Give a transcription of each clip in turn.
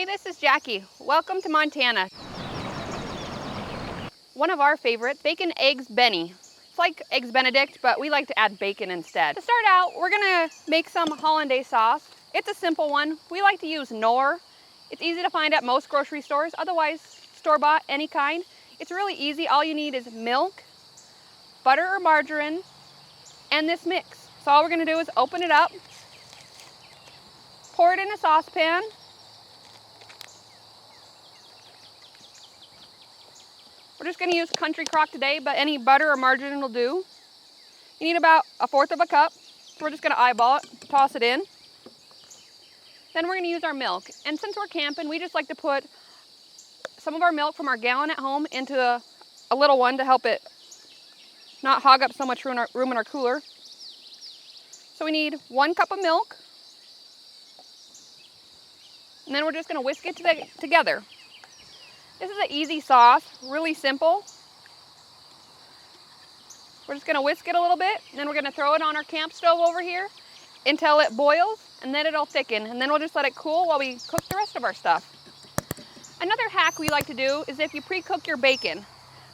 Hey, this is Jackie. Welcome to Montana. One of our favorites, Bacon Eggs Benny. It's like Eggs Benedict, but we like to add bacon instead. To start out, we're gonna make some hollandaise sauce. It's a simple one. We like to use Knorr. It's easy to find at most grocery stores, otherwise store-bought, any kind. It's really easy. All you need is milk, butter or margarine, and this mix. So all we're gonna do is open it up, pour it in a saucepan, we're just going to use country crock today, but any butter or margarine will do. You need about 1/4 of a cup. So we're just going to eyeball it, toss it in. Then we're going to use our milk. And since we're camping, we just like to put some of our milk from our gallon at home into a little one to help it not hog up so much room in our cooler. So we need 1 cup of milk. And then we're just going to whisk it together. This is an easy sauce, really simple. We're just going to whisk it a little bit, and then we're going to throw it on our camp stove over here until it boils, and then it'll thicken, and then we'll just let it cool while we cook the rest of our stuff. Another hack we like to do is if you pre-cook your bacon.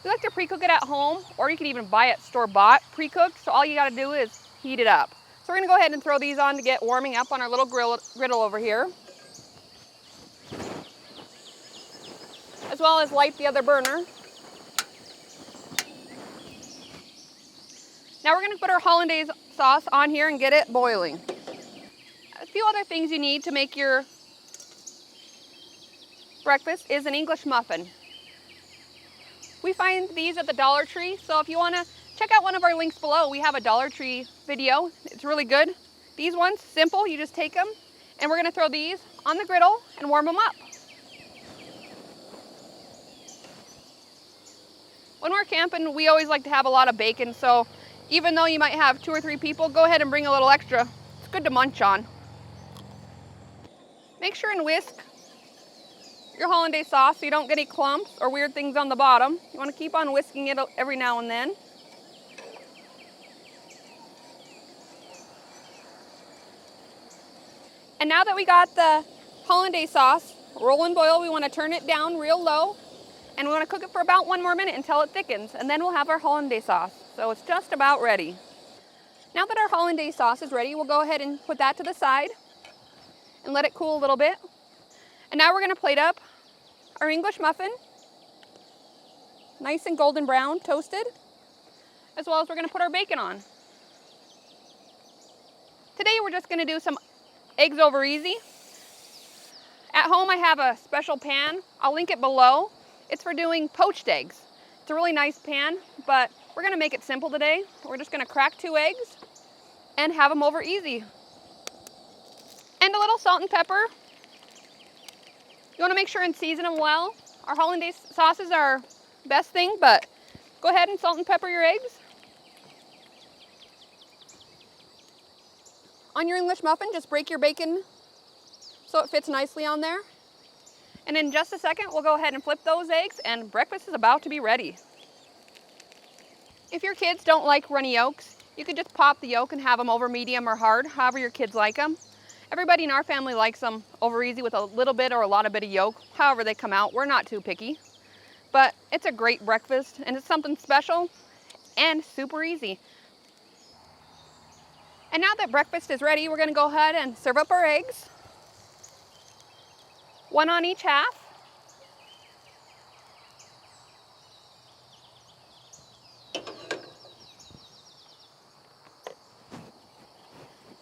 We like to pre-cook it at home, or you can even buy it store-bought pre-cooked, so all you got to do is heat it up. So we're going to go ahead and throw these on to get warming up on our little griddle over here, as well as light the other burner. Now we're going to put our hollandaise sauce on here and get it boiling. A few other things you need to make your breakfast is an English muffin. We find these at the Dollar Tree, so if you want to check out one of our links below, we have a Dollar Tree video. It's really good. These ones, simple, you just take them, and we're going to throw these on the griddle and warm them up. When we're camping, we always like to have a lot of bacon, so even though you might have 2 or 3 people, go ahead and bring a little extra. It's good to munch on. Make sure and whisk your hollandaise sauce so you don't get any clumps or weird things on the bottom. You want to keep on whisking it every now and then. And now that we got the hollandaise sauce roll and boil, we want to turn it down real low. And we want to cook it for about 1 more minute until it thickens, and then we'll have our hollandaise sauce. So it's just about ready. Now that our hollandaise sauce is ready, we'll go ahead and put that to the side and let it cool a little bit. And now we're going to plate up our English muffin, nice and golden brown, toasted, as well as we're going to put our bacon on. Today we're just going to do some eggs over easy. At home I have a special pan. I'll link it below. It's for doing poached eggs. It's a really nice pan, but we're gonna make it simple today. We're just gonna crack 2 eggs and have them over easy. And a little salt and pepper. You wanna make sure and season them well. Our hollandaise sauces are best thing, but go ahead and salt and pepper your eggs. On your English muffin, just break your bacon so it fits nicely on there. And in just a second, we'll go ahead and flip those eggs, and breakfast is about to be ready. If your kids don't like runny yolks, you could just pop the yolk and have them over medium or hard, however your kids like them. Everybody in our family likes them over easy with a little bit or a lot of bit of yolk, however they come out. We're not too picky. But it's a great breakfast, and it's something special and super easy. And now that breakfast is ready, we're going to go ahead and serve up our eggs. 1 on each half.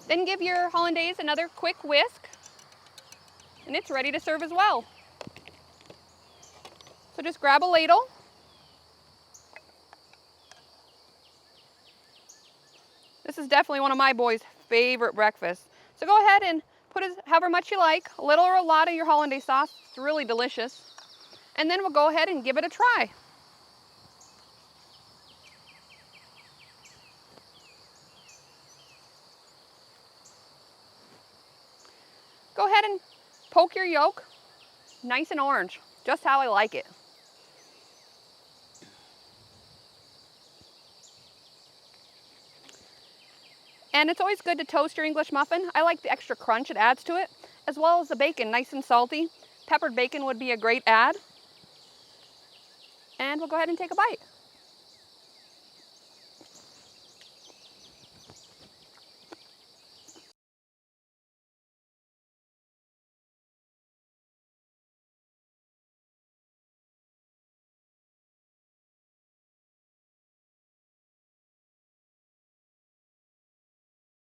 Then give your hollandaise another quick whisk, and it's ready to serve as well. So just grab a ladle. This is definitely one of my boys' favorite breakfasts. So go ahead and put however much you like, a little or a lot of your hollandaise sauce. It's really delicious. And then we'll go ahead and give it a try. Go ahead and poke your yolk nice and orange, just how I like it. And it's always good to toast your English muffin. I like the extra crunch it adds to it, as well as the bacon, nice and salty. peppered bacon would be a great add. And we'll go ahead and take a bite.